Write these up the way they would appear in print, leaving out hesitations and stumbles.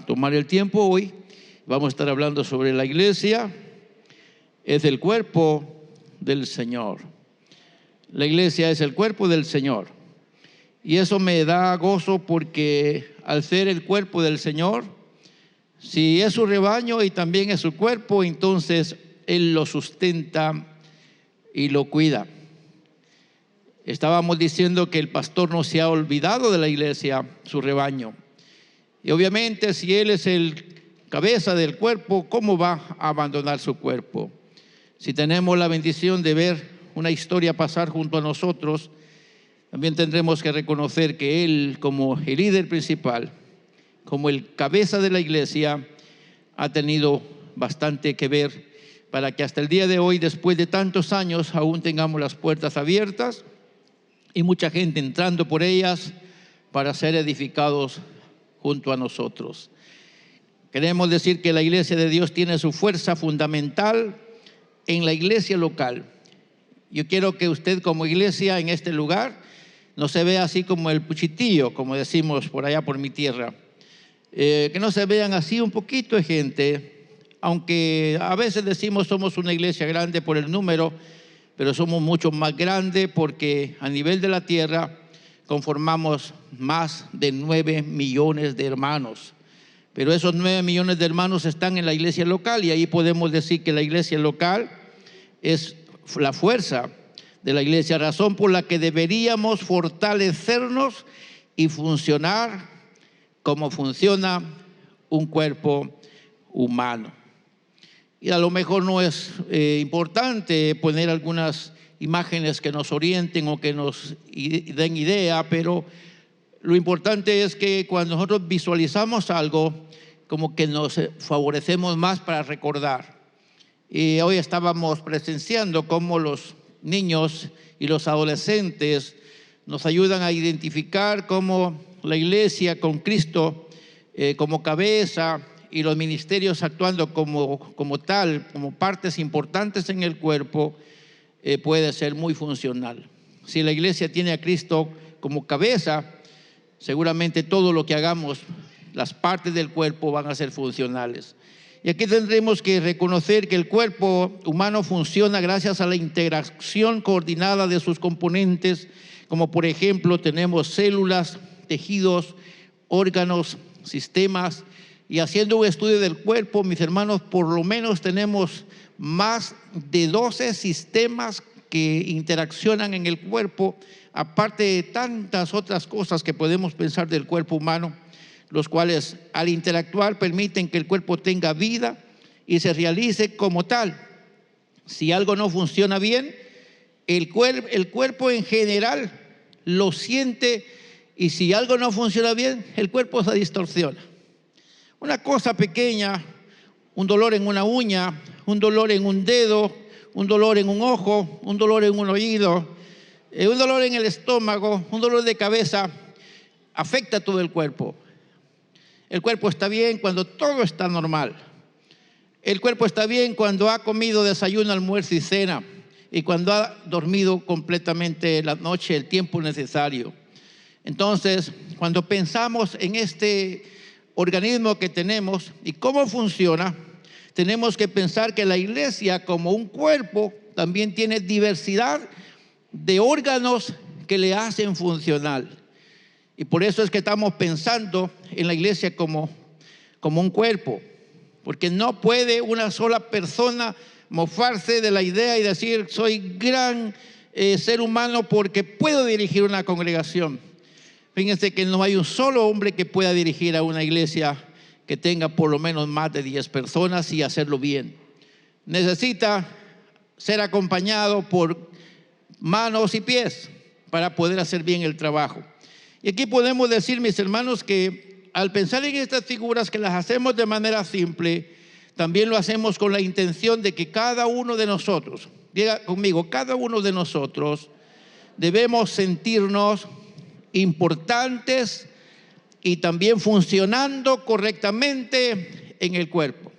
tomar el tiempo hoy. Vamos a estar hablando sobre la iglesia. Es el cuerpo del Señor. La iglesia es el cuerpo del Señor. Y eso me da gozo porque al ser el cuerpo del Señor, si es su rebaño y también es su cuerpo, entonces Él lo sustenta y lo cuida. Estábamos diciendo que el pastor no se ha olvidado de la iglesia, su rebaño. Y obviamente si Él es el cabeza del cuerpo, ¿cómo va a abandonar su cuerpo? Si tenemos la bendición de ver una historia pasar junto a nosotros, también tendremos que reconocer que Él, como el líder principal, como el cabeza de la iglesia, ha tenido bastante que ver para que hasta el día de hoy, después de tantos años, aún tengamos las puertas abiertas y mucha gente entrando por ellas para ser edificados junto a nosotros. Queremos decir que la iglesia de Dios tiene su fuerza fundamental en la iglesia local. Yo quiero que usted como iglesia en este lugar no se vea así como el puchitillo, como decimos por allá por mi tierra. Que no se vean así un poquito de gente, aunque a veces decimos somos una iglesia grande por el número, pero somos mucho más grandes porque a nivel de la tierra conformamos más de 9 millones de hermanos. Pero esos 9 millones de hermanos están en la iglesia local y ahí podemos decir que la iglesia local es la fuerza de la iglesia, razón por la que deberíamos fortalecernos y funcionar como funciona un cuerpo humano. Y a lo mejor no es importante poner algunas imágenes que nos orienten o que nos den idea, pero lo importante es que cuando nosotros visualizamos algo, como que nos favorecemos más para recordar. Y hoy estábamos presenciando cómo los niños y los adolescentes nos ayudan a identificar cómo la iglesia con Cristo como cabeza y los ministerios actuando como tal, como partes importantes en el cuerpo, puede ser muy funcional. Si la iglesia tiene a Cristo como cabeza, seguramente todo lo que hagamos, las partes del cuerpo van a ser funcionales. Y aquí tendremos que reconocer que el cuerpo humano funciona gracias a la integración coordinada de sus componentes, como por ejemplo tenemos células, tejidos, órganos, sistemas, y haciendo un estudio del cuerpo, mis hermanos, por lo menos tenemos más de 12 sistemas que interaccionan en el cuerpo, aparte de tantas otras cosas que podemos pensar del cuerpo humano, los cuales al interactuar permiten que el cuerpo tenga vida y se realice como tal. Si algo no funciona bien, el cuerpo en general lo siente, y si algo no funciona bien, el cuerpo se distorsiona. Una cosa pequeña, un dolor en una uña, un dolor en un dedo, un dolor en un ojo, un dolor en un oído, un dolor en el estómago, un dolor de cabeza, afecta a todo el cuerpo. El cuerpo está bien cuando todo está normal. El cuerpo está bien cuando ha comido desayuno, almuerzo y cena, y cuando ha dormido completamente la noche, el tiempo necesario. Entonces, cuando pensamos en este organismo que tenemos y cómo funciona, tenemos que pensar que la iglesia como un cuerpo también tiene diversidad de órganos que le hacen funcional. Y por eso es que estamos pensando en la iglesia como un cuerpo, porque no puede una sola persona mofarse de la idea y decir soy gran ser humano porque puedo dirigir una congregación. Fíjense que no hay un solo hombre que pueda dirigir a una iglesia que tenga por lo menos más de 10 personas y hacerlo bien. Necesita ser acompañado por manos y pies para poder hacer bien el trabajo. Y aquí podemos decir, mis hermanos, que al pensar en estas figuras que las hacemos de manera simple, también lo hacemos con la intención de que cada uno de nosotros, diga conmigo, cada uno de nosotros debemos sentirnos importantes y también funcionando correctamente en el cuerpo.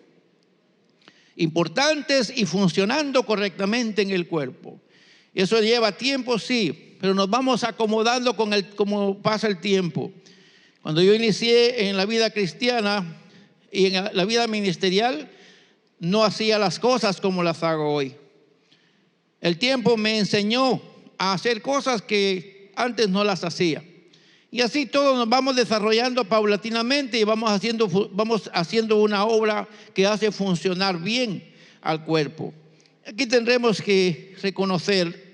Importantes y funcionando correctamente en el cuerpo. Eso lleva tiempo, sí, pero nos vamos acomodando como pasa el tiempo. Cuando yo inicié en la vida cristiana y en la vida ministerial, no hacía las cosas como las hago hoy. El tiempo me enseñó a hacer cosas que antes no las hacía. Y así todos nos vamos desarrollando paulatinamente y vamos haciendo una obra que hace funcionar bien al cuerpo. Aquí tendremos que reconocer,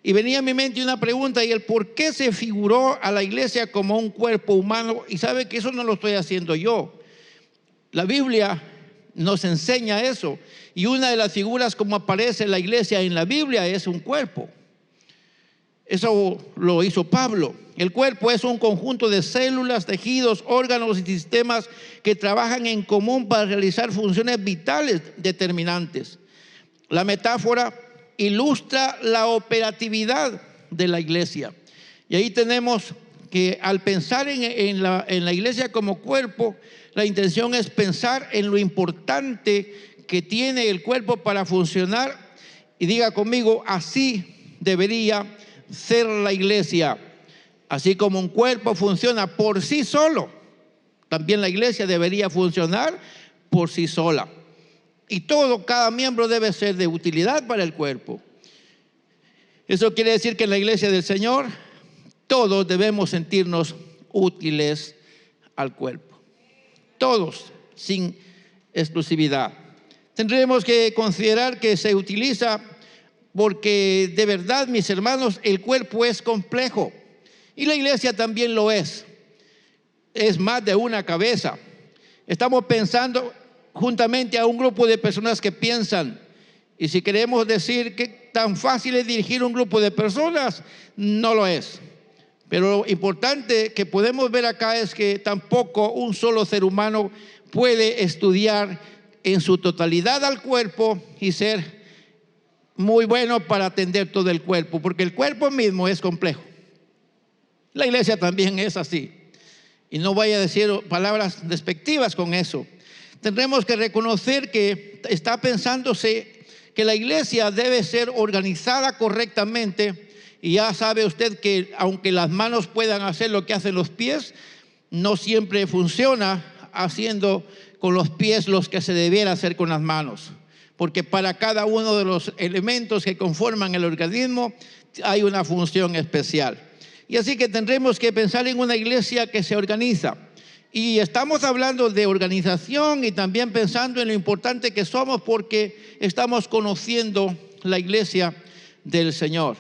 y venía a mi mente una pregunta, y el por qué se figuró a la iglesia como un cuerpo humano. Y sabe que eso no lo estoy haciendo yo. La Biblia nos enseña eso, y una de las figuras como aparece la iglesia en la Biblia es un cuerpo. Eso lo hizo Pablo. El cuerpo es un conjunto de células, tejidos, órganos y sistemas que trabajan en común para realizar funciones vitales determinantes. La metáfora ilustra la operatividad de la iglesia. Y ahí tenemos que al pensar en la iglesia como cuerpo, la intención es pensar en lo importante que tiene el cuerpo para funcionar. Y diga conmigo, así debería ser la iglesia. Así como un cuerpo funciona por sí solo, también la iglesia debería funcionar por sí sola. Y cada miembro debe ser de utilidad para el cuerpo. Eso quiere decir que en la iglesia del Señor todos debemos sentirnos útiles al cuerpo. Todos, sin exclusividad. Tendremos que considerar que se utiliza porque de verdad, mis hermanos, el cuerpo es complejo. Y la iglesia también lo es. Es más de una cabeza. Estamos pensando juntamente a un grupo de personas que piensan. Y si queremos decir que tan fácil es dirigir un grupo de personas, no lo es. Pero lo importante que podemos ver acá es que tampoco un solo ser humano puede estudiar en su totalidad al cuerpo y ser muy bueno para atender todo el cuerpo, porque el cuerpo mismo es complejo. La iglesia también es así. Y no vaya a decir palabras despectivas con eso. Tendremos que reconocer que está pensándose que la iglesia debe ser organizada correctamente. Y ya sabe usted que aunque las manos puedan hacer lo que hacen los pies, no siempre funciona haciendo con los pies lo que se debiera hacer con las manos. Porque para cada uno de los elementos que conforman el organismo hay una función especial. Y así que tendremos que pensar en una iglesia que se organiza. Y estamos hablando de organización y también pensando en lo importante que somos porque estamos conociendo la iglesia del Señor.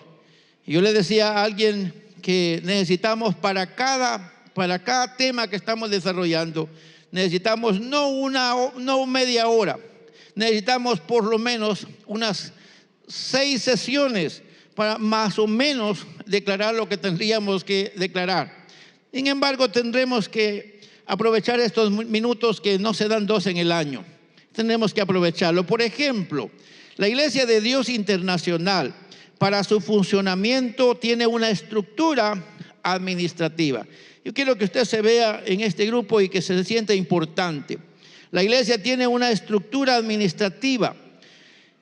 Yo le decía a alguien que necesitamos para cada tema que estamos desarrollando, necesitamos no media hora, necesitamos por lo menos unas 6 sesiones para más o menos declarar lo que tendríamos que declarar. Sin embargo, tendremos que aprovechar estos minutos que no se dan 2 en el año. Tenemos que aprovecharlo. Por ejemplo, la Iglesia de Dios Internacional, para su funcionamiento, tiene una estructura administrativa. Yo quiero que usted se vea en este grupo y que se sienta importante. La iglesia tiene una estructura administrativa.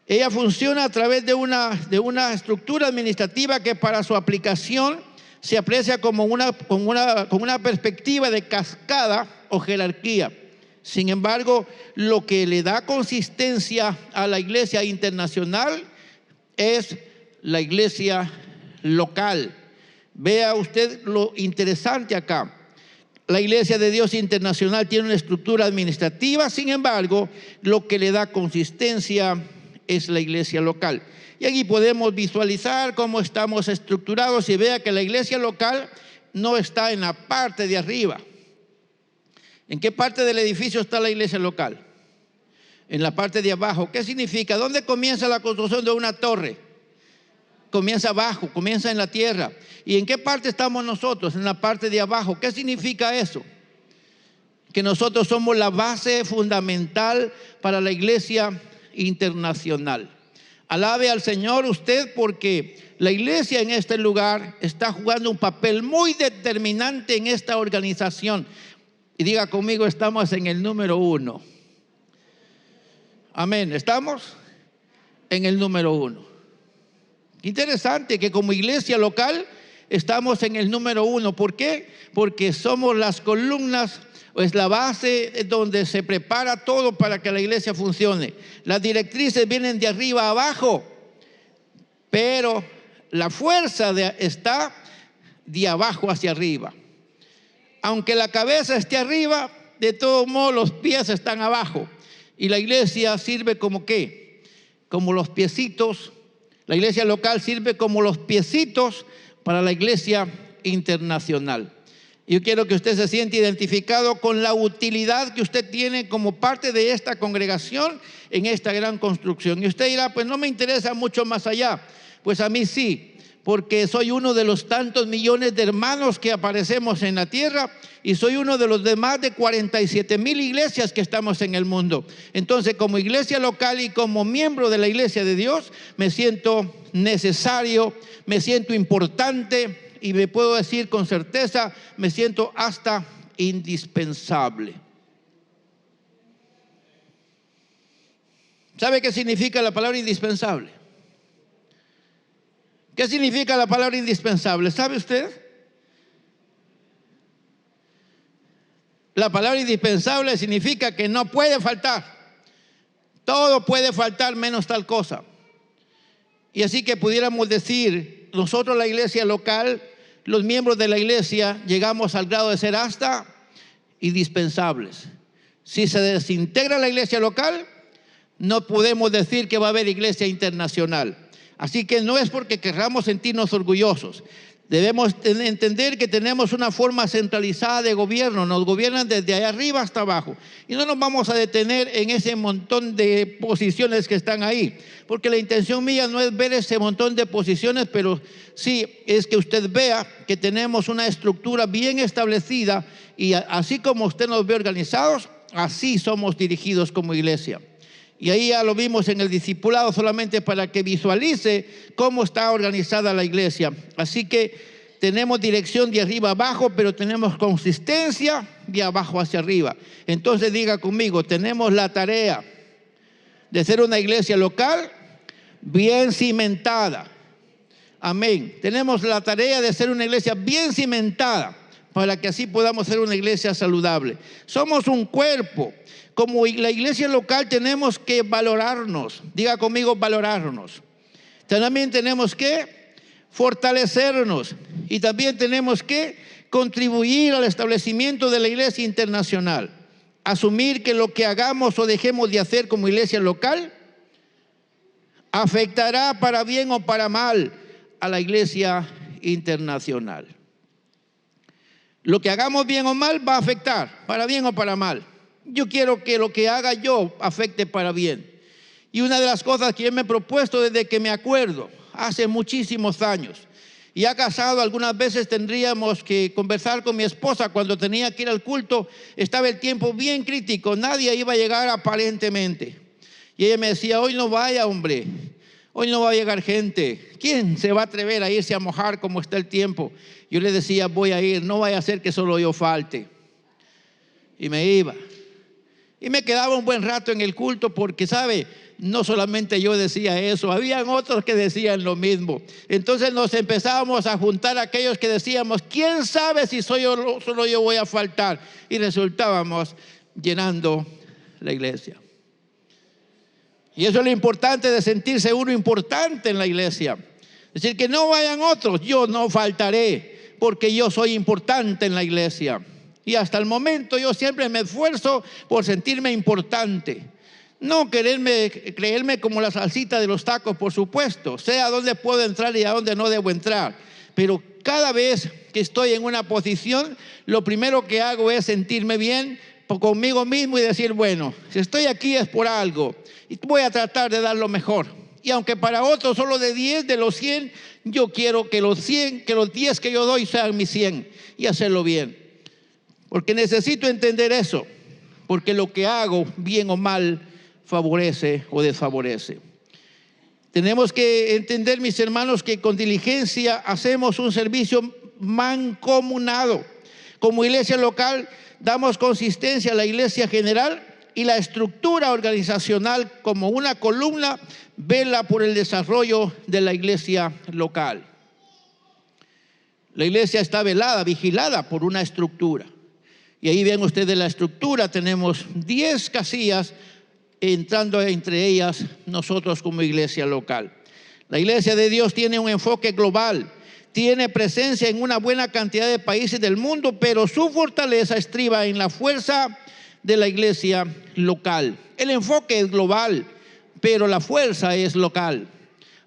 Ella funciona a través de una estructura administrativa que para su aplicación se aprecia con una perspectiva de cascada o jerarquía. Sin embargo, lo que le da consistencia a la iglesia internacional es la iglesia local. Vea usted lo interesante acá. La Iglesia de Dios Internacional tiene una estructura administrativa, sin embargo, lo que le da consistencia es la iglesia local. Y aquí podemos visualizar cómo estamos estructurados y vea que la iglesia local no está en la parte de arriba. ¿En qué parte del edificio está la iglesia local? En la parte de abajo. ¿Qué significa? ¿Dónde comienza la construcción de una torre? Comienza abajo, comienza en la tierra. ¿Y en qué parte estamos nosotros? En la parte de abajo. ¿Qué significa eso? Que nosotros somos la base fundamental para la iglesia internacional. Alabe al Señor usted, porque la iglesia en este lugar está jugando un papel muy determinante en esta organización. Y diga conmigo, estamos en el número 1. Amén, estamos en el número 1. Interesante que como iglesia local estamos en el número 1. ¿Por qué? Porque somos las columnas, es la base donde se prepara todo para que la iglesia funcione. Las directrices vienen de arriba a abajo, pero la fuerza está de abajo hacia arriba. Aunque la cabeza esté arriba, de todos modos los pies están abajo. Y la iglesia sirve como ¿qué? Como los piecitos. La iglesia local sirve como los piecitos para la iglesia internacional. Yo quiero que usted se sienta identificado con la utilidad que usted tiene como parte de esta congregación en esta gran construcción. Y usted dirá, pues no me interesa mucho más allá. Pues a mí sí, porque soy uno de los tantos millones de hermanos que aparecemos en la tierra y soy uno de los de más de 47,000 iglesias que estamos en el mundo. Entonces, como iglesia local y como miembro de la iglesia de Dios, me siento necesario, me siento importante y me puedo decir con certeza, me siento hasta indispensable. ¿Sabe qué significa la palabra indispensable? ¿Qué significa la palabra indispensable? ¿Sabe usted? La palabra indispensable significa que no puede faltar. Todo puede faltar menos tal cosa. Y así que pudiéramos decir, nosotros la iglesia local, los miembros de la iglesia, llegamos al grado de ser hasta indispensables. Si se desintegra la iglesia local, no podemos decir que va a haber iglesia internacional. Así que no es porque querramos sentirnos orgullosos. Debemos entender que tenemos una forma centralizada de gobierno. Nos gobiernan desde allá arriba hasta abajo. Y no nos vamos a detener en ese montón de posiciones que están ahí. Porque la intención mía no es ver ese montón de posiciones, pero sí es que usted vea que tenemos una estructura bien establecida. Y así como usted nos ve organizados, así somos dirigidos como iglesia. Y ahí ya lo vimos en el discipulado, solamente para que visualice cómo está organizada la iglesia. Así que tenemos dirección de arriba abajo, pero tenemos consistencia de abajo hacia arriba. Entonces diga conmigo, tenemos la tarea de ser una iglesia local bien cimentada. Amén. Tenemos la tarea de ser una iglesia bien cimentada para que así podamos ser una iglesia saludable. Somos un cuerpo. Como la iglesia local tenemos que valorarnos. Diga conmigo, valorarnos. También tenemos que fortalecernos. Y también tenemos que contribuir al establecimiento de la iglesia internacional. Asumir que lo que hagamos o dejemos de hacer como iglesia local afectará para bien o para mal a la iglesia internacional. Lo que hagamos bien o mal va a afectar, para bien o para mal. Yo quiero que lo que haga yo afecte para bien. Y una de las cosas que yo me he propuesto desde que me acuerdo, hace muchísimos años, y ha casado, algunas veces tendríamos que conversar con mi esposa cuando tenía que ir al culto, estaba el tiempo bien crítico, nadie iba a llegar aparentemente. Y ella me decía, hoy no vaya, hombre, hoy no va a llegar gente. ¿Quién se va a atrever a irse a mojar como está el tiempo? Yo le decía, voy a ir, no vaya a ser que solo yo falte. Y me iba. Y me quedaba un buen rato en el culto porque, ¿sabe? No solamente yo decía eso, habían otros que decían lo mismo. Entonces nos empezábamos a juntar aquellos que decíamos, ¿quién sabe si solo yo voy a faltar? Y resultábamos llenando la iglesia. Y eso es lo importante de sentirse uno importante en la iglesia. Es decir, que no vayan otros, yo no faltaré porque yo soy importante en la iglesia. Y hasta el momento yo siempre me esfuerzo por sentirme importante. No creerme como la salsita de los tacos, por supuesto. Sé a dónde puedo entrar y a dónde no debo entrar. Pero cada vez que estoy en una posición, lo primero que hago es sentirme bien conmigo mismo y decir, bueno, si estoy aquí es por algo. Y voy a tratar de dar lo mejor. Y aunque para otros solo de 10 de los 100, yo quiero que los 10 que yo doy sean mis 100 y hacerlo bien. Porque necesito entender eso, porque lo que hago, bien o mal, favorece o desfavorece. Tenemos que entender, mis hermanos, que con diligencia hacemos un servicio mancomunado. Como iglesia local, damos consistencia a la iglesia general y la estructura organizacional como una columna vela por el desarrollo de la iglesia local. La iglesia está velada, vigilada por una estructura. Y ahí ven ustedes la estructura, tenemos 10 casillas, entrando entre ellas nosotros como iglesia local. La iglesia de Dios tiene un enfoque global, tiene presencia en una buena cantidad de países del mundo, pero su fortaleza estriba en la fuerza de la iglesia local. El enfoque es global, pero la fuerza es local.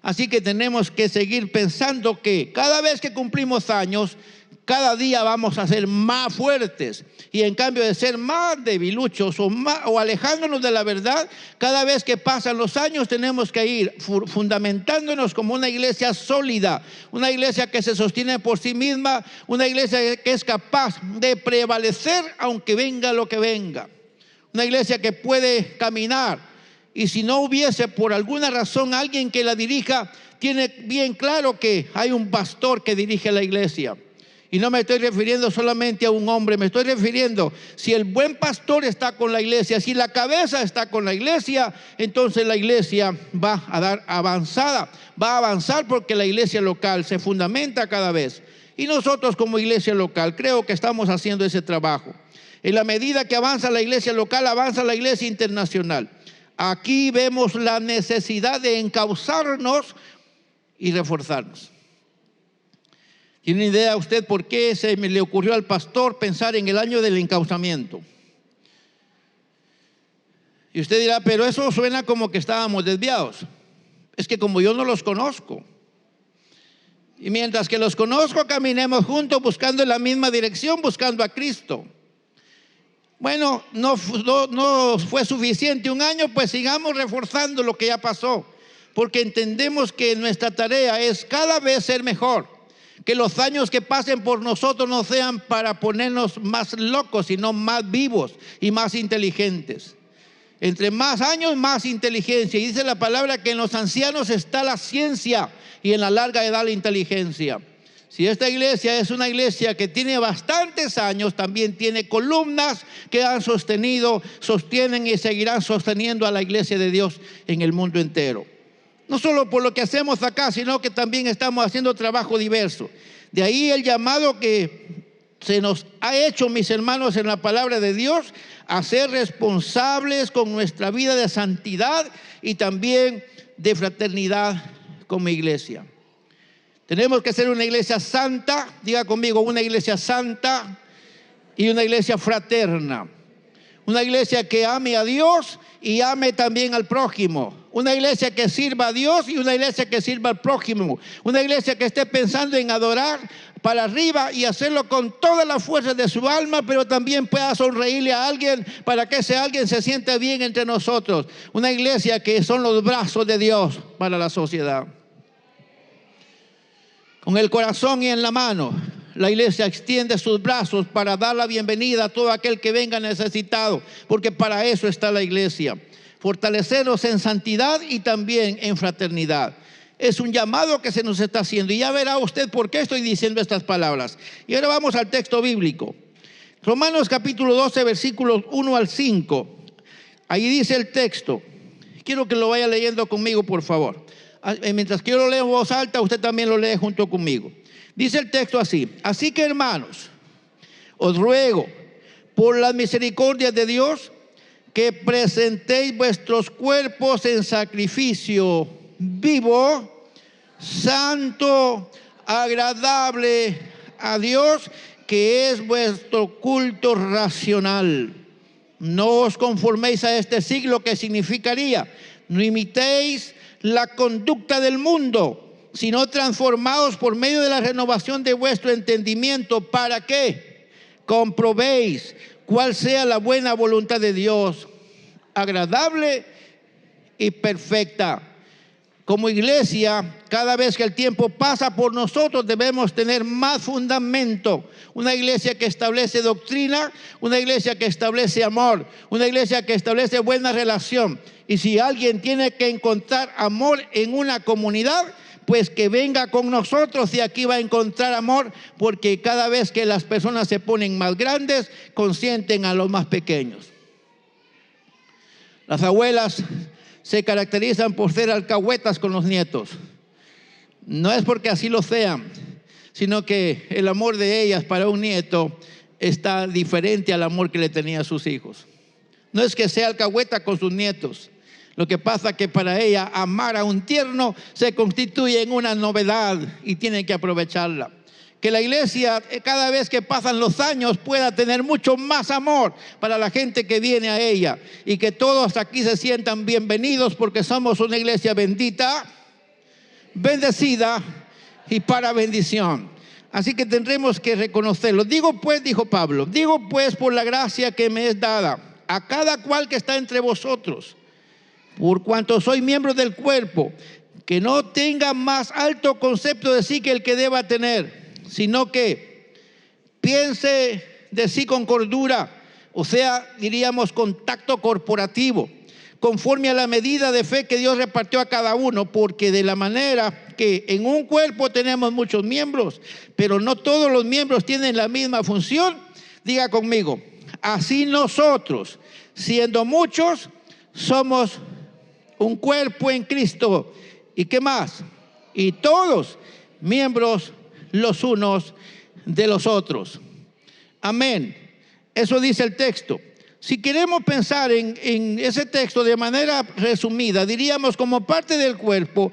Así que tenemos que seguir pensando que cada vez que cumplimos años, cada día vamos a ser más fuertes. Y en cambio de ser más debiluchos o alejándonos de la verdad, cada vez que pasan los años tenemos que ir fundamentándonos como una iglesia sólida, una iglesia que se sostiene por sí misma, una iglesia que es capaz de prevalecer aunque venga lo que venga. Una iglesia que puede caminar, y si no hubiese por alguna razón alguien que la dirija, tiene bien claro que hay un pastor que dirige la iglesia. Y no me estoy refiriendo solamente a un hombre, me estoy refiriendo, si el buen pastor está con la iglesia, si la cabeza está con la iglesia, entonces la iglesia va a dar avanzada, va a avanzar porque la iglesia local se fundamenta cada vez. Y nosotros como iglesia local creo que estamos haciendo ese trabajo. En la medida que avanza la iglesia local, avanza la iglesia internacional. Aquí vemos la necesidad de encauzarnos y reforzarnos. ¿Tiene idea usted por qué se me le ocurrió al pastor pensar en el año del encauzamiento? Y usted dirá, pero eso suena como que estábamos desviados. Es que como yo no los conozco, y mientras que los conozco, caminemos juntos buscando en la misma dirección, buscando a Cristo. Bueno, no fue suficiente un año, pues sigamos reforzando lo que ya pasó, porque entendemos que nuestra tarea es cada vez ser mejor. Que los años que pasen por nosotros no sean para ponernos más locos, sino más vivos y más inteligentes. Entre más años, más inteligencia. Y dice la palabra que en los ancianos está la ciencia y en la larga edad la inteligencia. Si esta iglesia es una iglesia que tiene bastantes años, también tiene columnas que han sostenido, sostienen y seguirán sosteniendo a la iglesia de Dios en el mundo entero. No solo por lo que hacemos acá, sino que también estamos haciendo trabajo diverso. De ahí el llamado que se nos ha hecho, mis hermanos, en la palabra de Dios, a ser responsables con nuestra vida de santidad y también de fraternidad como iglesia. Tenemos que ser una iglesia santa, diga conmigo, una iglesia santa y una iglesia fraterna. Una iglesia que ame a Dios y ame también al prójimo. Una iglesia que sirva a Dios y una iglesia que sirva al prójimo. Una iglesia que esté pensando en adorar para arriba y hacerlo con toda la fuerza de su alma, pero también pueda sonreírle a alguien para que ese alguien se sienta bien entre nosotros. Una iglesia que son los brazos de Dios para la sociedad. Con el corazón y en la mano, la iglesia extiende sus brazos para dar la bienvenida a todo aquel que venga necesitado, porque para eso está la iglesia. Fortalecernos en santidad y también en fraternidad. Es un llamado que se nos está haciendo. Y ya verá usted por qué estoy diciendo estas palabras. Y ahora vamos al texto bíblico. Romanos capítulo 12, versículos 1 al 5. Ahí dice el texto. Quiero que lo vaya leyendo conmigo, por favor. Mientras que yo lo leo en voz alta, usted también lo lee junto conmigo. Dice el texto así: así que, hermanos, os ruego por las misericordias de Dios que presentéis vuestros cuerpos en sacrificio vivo, santo, agradable a Dios, que es vuestro culto racional. No os conforméis a este siglo, que significaría: no imitéis la conducta del mundo, sino transformaos por medio de la renovación de vuestro entendimiento, para que comprobéis cuál sea la buena voluntad de Dios, agradable y perfecta. Como iglesia, cada vez que el tiempo pasa por nosotros, debemos tener más fundamento. Una iglesia que establece doctrina, una iglesia que establece amor, una iglesia que establece buena relación. Y si alguien tiene que encontrar amor en una comunidad, pues que venga con nosotros, y aquí va a encontrar amor, porque cada vez que las personas se ponen más grandes, consienten a los más pequeños. Las abuelas se caracterizan por ser alcahuetas con los nietos. No es porque así lo sean, sino que el amor de ellas para un nieto está diferente al amor que le tenía a sus hijos. No es que sea alcahueta con sus nietos. Lo que pasa es que para ella amar a un tierno se constituye en una novedad y tiene que aprovecharla. Que la iglesia, cada vez que pasan los años, pueda tener mucho más amor para la gente que viene a ella, y que todos aquí se sientan bienvenidos, porque somos una iglesia bendita, bendecida y para bendición. Así que tendremos que reconocerlo. Digo pues, dijo Pablo, digo pues por la gracia que me es dada a cada cual que está entre vosotros, por cuanto soy miembro del cuerpo, que no tenga más alto concepto de sí que el que deba tener, sino que piense de sí con cordura, o sea, diríamos con tacto corporativo, conforme a la medida de fe que Dios repartió a cada uno, porque de la manera que en un cuerpo tenemos muchos miembros, pero no todos los miembros tienen la misma función. Diga conmigo, así nosotros, siendo muchos, somos un cuerpo en Cristo. ¿Y qué más? Y todos miembros los unos de los otros. Amén. Eso dice el texto. Si queremos pensar en ese texto de manera resumida, diríamos, como parte del cuerpo,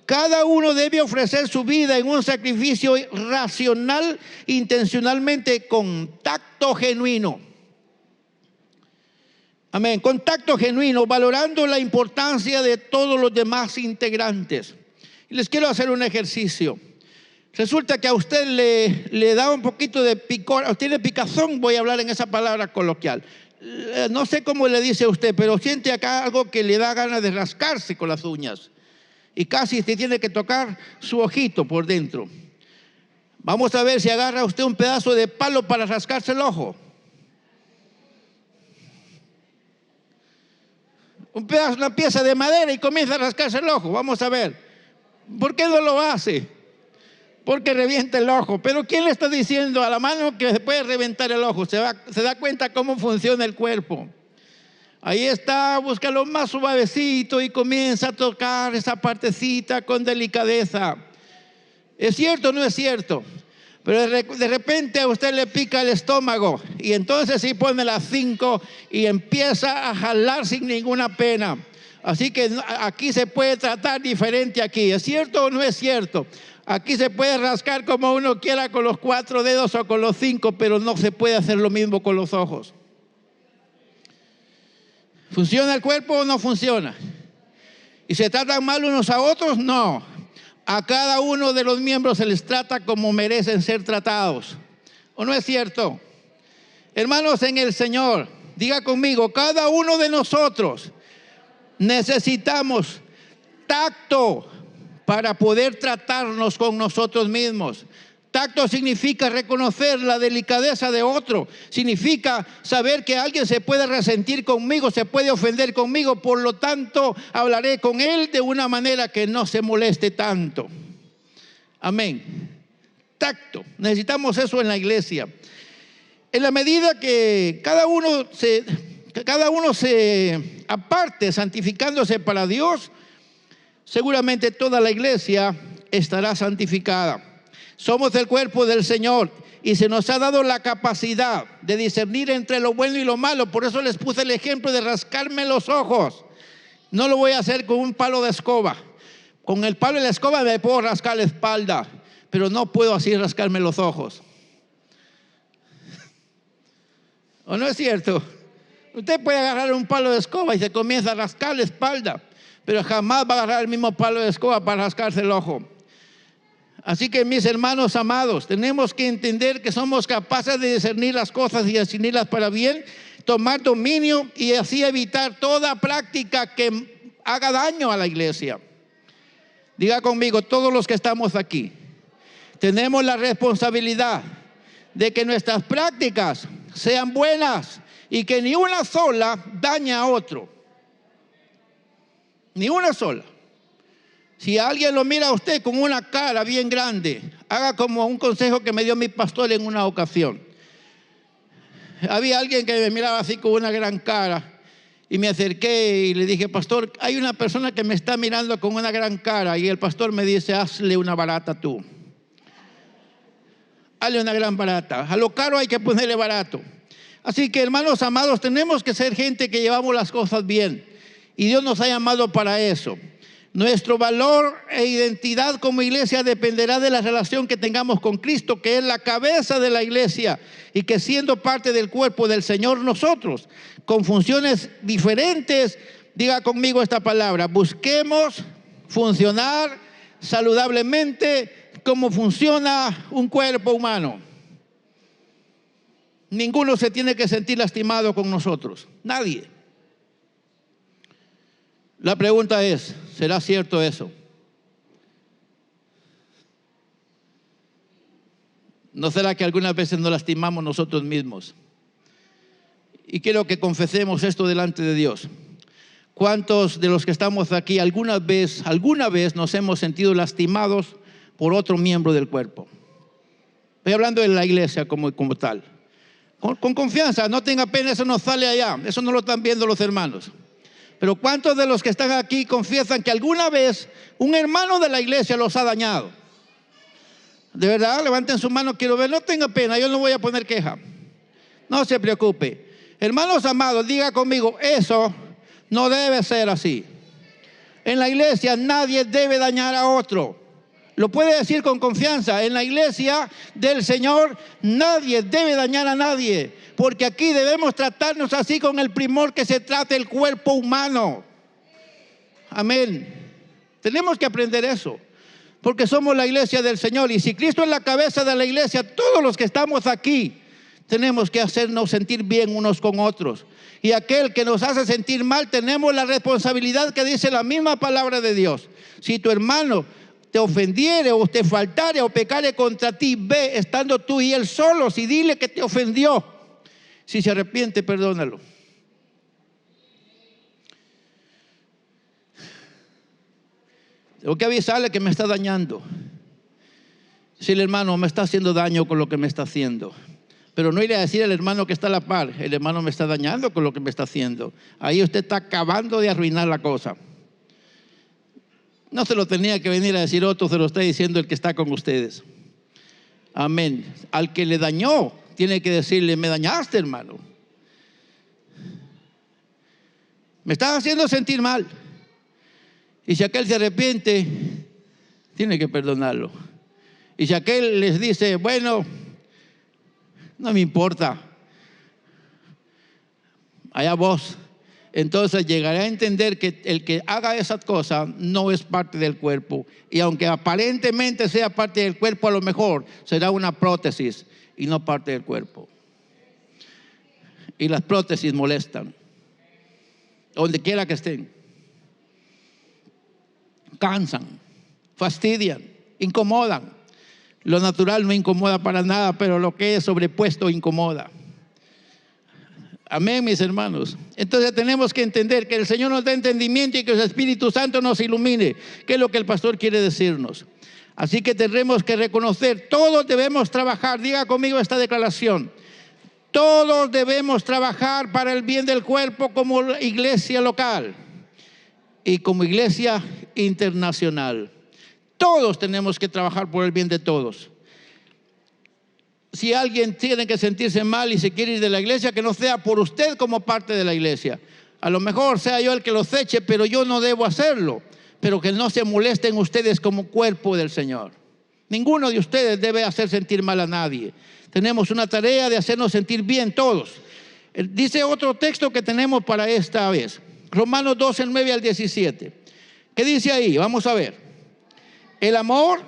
cada uno debe ofrecer su vida en un sacrificio racional, intencionalmente, con tacto genuino. Amén. Contacto genuino, valorando la importancia de todos los demás integrantes. Y les quiero hacer un ejercicio. Resulta que a usted le da un poquito de picor, tiene picazón, voy a hablar en esa palabra coloquial. No sé cómo le dice a usted, pero siente acá algo que le da ganas de rascarse con las uñas. Y casi usted tiene que tocar su ojito por dentro. Vamos a ver si agarra usted un pedazo de palo para rascarse el ojo. Una pieza de madera y comienza a rascarse el ojo. Vamos a ver. ¿Por qué no lo hace? Porque revienta el ojo. Pero ¿quién le está diciendo a la mano que se puede reventar el ojo? Se da cuenta cómo funciona el cuerpo. Ahí está, busca lo más suavecito y comienza a tocar esa partecita con delicadeza. ¿Es cierto o no es cierto? Pero de repente a usted le pica el estómago y entonces sí pone las 5 y empieza a jalar sin ninguna pena. Así que aquí se puede tratar diferente aquí. ¿Es cierto o no es cierto? Aquí se puede rascar como uno quiera con los 4 dedos o con los 5, pero no se puede hacer lo mismo con los ojos. ¿Funciona el cuerpo o no funciona? ¿Y se tratan mal unos a otros? No. A cada uno de los miembros se les trata como merecen ser tratados. ¿O no es cierto? Hermanos en el Señor, diga conmigo, cada uno de nosotros necesitamos tacto para poder tratarnos con nosotros mismos. Tacto significa reconocer la delicadeza de otro. Significa saber que alguien se puede resentir conmigo, se puede ofender conmigo. Por lo tanto, hablaré con él de una manera que no se moleste tanto. Amén. Tacto. Necesitamos eso en la iglesia. En la medida que cada uno se aparte, santificándose para Dios, seguramente toda la iglesia estará santificada. Somos el cuerpo del Señor y se nos ha dado la capacidad de discernir entre lo bueno y lo malo. Por eso les puse el ejemplo de rascarme los ojos. No lo voy a hacer con un palo de escoba. Con el palo de la escoba me puedo rascar la espalda, pero no puedo así rascarme los ojos. ¿O no es cierto? Usted puede agarrar un palo de escoba y se comienza a rascar la espalda, pero jamás va a agarrar el mismo palo de escoba para rascarse el ojo. Así que, mis hermanos amados, tenemos que entender que somos capaces de discernir las cosas y discernirlas para bien, tomar dominio y así evitar toda práctica que haga daño a la iglesia. Diga conmigo, todos los que estamos aquí, tenemos la responsabilidad de que nuestras prácticas sean buenas y que ni una sola daña a otro. Ni una sola. Si alguien lo mira a usted con una cara bien grande, haga como un consejo que me dio mi pastor en una ocasión. Había alguien que me miraba así con una gran cara y me acerqué y le dije, pastor, hay una persona que me está mirando con una gran cara, y el pastor me dice, hazle una barata tú. hazle una gran barata. A lo caro hay que ponerle barato. Así que, hermanos amados, tenemos que ser gente que llevamos las cosas bien. Y Dios nos ha llamado para eso. Nuestro valor e identidad como iglesia dependerá de la relación que tengamos con Cristo, que es la cabeza de la iglesia, y que siendo parte del cuerpo del Señor nosotros, con funciones diferentes, diga conmigo esta palabra, busquemos funcionar saludablemente como funciona un cuerpo humano. Ninguno se tiene que sentir lastimado con nosotros, nadie. La pregunta es, ¿será cierto eso? ¿No será que algunas veces nos lastimamos nosotros mismos? Y quiero que confesemos esto delante de Dios. ¿Cuántos de los que estamos aquí alguna vez nos hemos sentido lastimados por otro miembro del cuerpo? Estoy hablando de la iglesia como tal. Con confianza, no tenga pena, eso no sale allá, eso no lo están viendo los hermanos. Pero ¿cuántos de los que están aquí confiesan que alguna vez un hermano de la iglesia los ha dañado? De verdad, levanten su mano, quiero ver, no tenga pena, yo no voy a poner queja. No se preocupe. Hermanos amados, diga conmigo, eso no debe ser así. En la iglesia nadie debe dañar a otro. Lo puede decir con confianza. En la iglesia del Señor nadie debe dañar a nadie. Porque aquí debemos tratarnos así con el primor que se trata el cuerpo humano. Amén. Tenemos que aprender eso. Porque somos la iglesia del Señor. Y si Cristo es la cabeza de la iglesia, todos los que estamos aquí tenemos que hacernos sentir bien unos con otros. Y aquel que nos hace sentir mal, tenemos la responsabilidad que dice la misma palabra de Dios. Si tu hermano te ofendiere o te faltare o pecare contra ti, ve estando tú y él solos y dile que te ofendió. Si se arrepiente, perdónalo. Tengo que avisarle que me está dañando. Si el hermano me está haciendo daño con lo que me está haciendo. Pero no iré a decir al hermano que está a la par, el hermano me está dañando con lo que me está haciendo. Ahí usted está acabando de arruinar la cosa. No se lo tenía que venir a decir otro, se lo está diciendo el que está con ustedes. Amén. Al que le dañó, tiene que decirle, me dañaste, hermano. Me estás haciendo sentir mal. Y si aquel se arrepiente, tiene que perdonarlo. Y si aquel les dice, bueno, no me importa, allá vos, entonces llegaré a entender que el que haga esas cosas no es parte del cuerpo. Y aunque aparentemente sea parte del cuerpo, a lo mejor será una prótesis y no parte del cuerpo. Y las prótesis molestan, donde quiera que estén. Cansan, fastidian, incomodan. Lo natural no incomoda para nada, pero lo que es sobrepuesto incomoda. Amén, mis hermanos. Entonces tenemos que entender que el Señor nos da entendimiento y que el Espíritu Santo nos ilumine, que es lo que el pastor quiere decirnos. Así que tendremos que reconocer, todos debemos trabajar, diga conmigo esta declaración, todos debemos trabajar para el bien del cuerpo como iglesia local y como iglesia internacional. Todos tenemos que trabajar por el bien de todos. Si alguien tiene que sentirse mal y se quiere ir de la iglesia, que no sea por usted como parte de la iglesia. A lo mejor sea yo el que los eche, pero yo no debo hacerlo. Pero que no se molesten ustedes como cuerpo del Señor. Ninguno de ustedes debe hacer sentir mal a nadie. Tenemos una tarea de hacernos sentir bien todos. Dice otro texto que tenemos para esta vez. Romanos 12, 9 al 17. ¿Qué dice ahí? Vamos a ver. El amor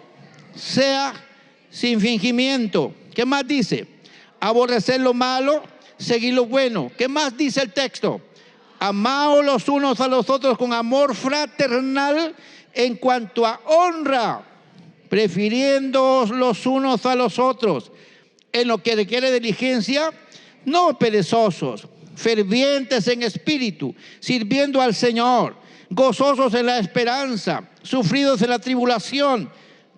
sea sin fingimiento. ¿Qué más dice? Aborrecer lo malo, seguir lo bueno. ¿Qué más dice el texto? Amaos los unos a los otros con amor fraternal en cuanto a honra, prefiriéndoos los unos a los otros. En lo que requiere diligencia, no perezosos, fervientes en espíritu, sirviendo al Señor, gozosos en la esperanza, sufridos en la tribulación,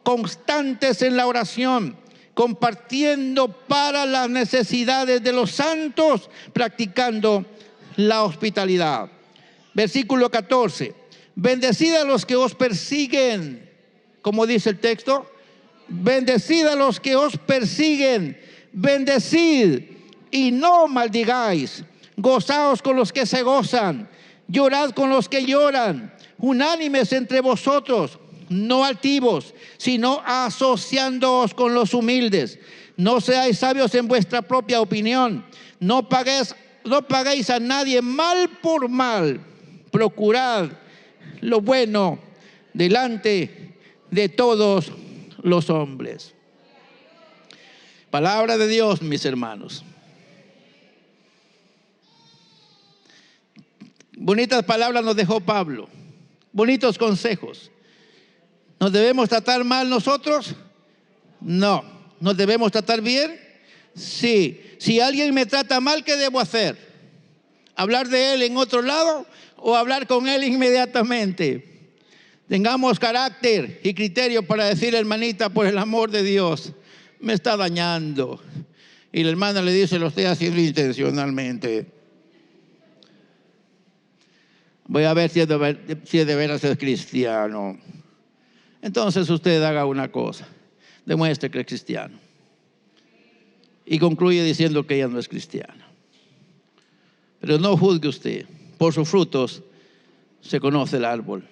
constantes en la oración, compartiendo para las necesidades de los santos, practicando la hospitalidad. Versículo 14. Bendecid a los que os persiguen, como dice el texto, Bendecid a los que os persiguen, bendecid y no maldigáis. Gozaos con los que se gozan, llorad con los que lloran. Unánimes entre vosotros, no altivos, sino asociándoos con los humildes. No seáis sabios en vuestra propia opinión. No paguéis a nadie mal por mal. Procurad lo bueno delante de todos los hombres. Palabra de Dios, mis hermanos. Bonitas palabras nos dejó Pablo. Bonitos consejos. ¿Nos debemos tratar mal nosotros? No. ¿Nos debemos tratar bien? Sí. Si alguien me trata mal, ¿qué debo hacer? ¿Hablar de él en otro lado o hablar con él inmediatamente? Tengamos carácter y criterio para decir, hermanita, por el amor de Dios, me está dañando. Y la hermana le dice, lo estoy haciendo intencionalmente. Voy a ver si de veras es cristiano. Entonces usted haga una cosa, demuestre que es cristiano. Y concluye diciendo que ella no es cristiana. Pero no juzgue usted, por sus frutos se conoce el árbol.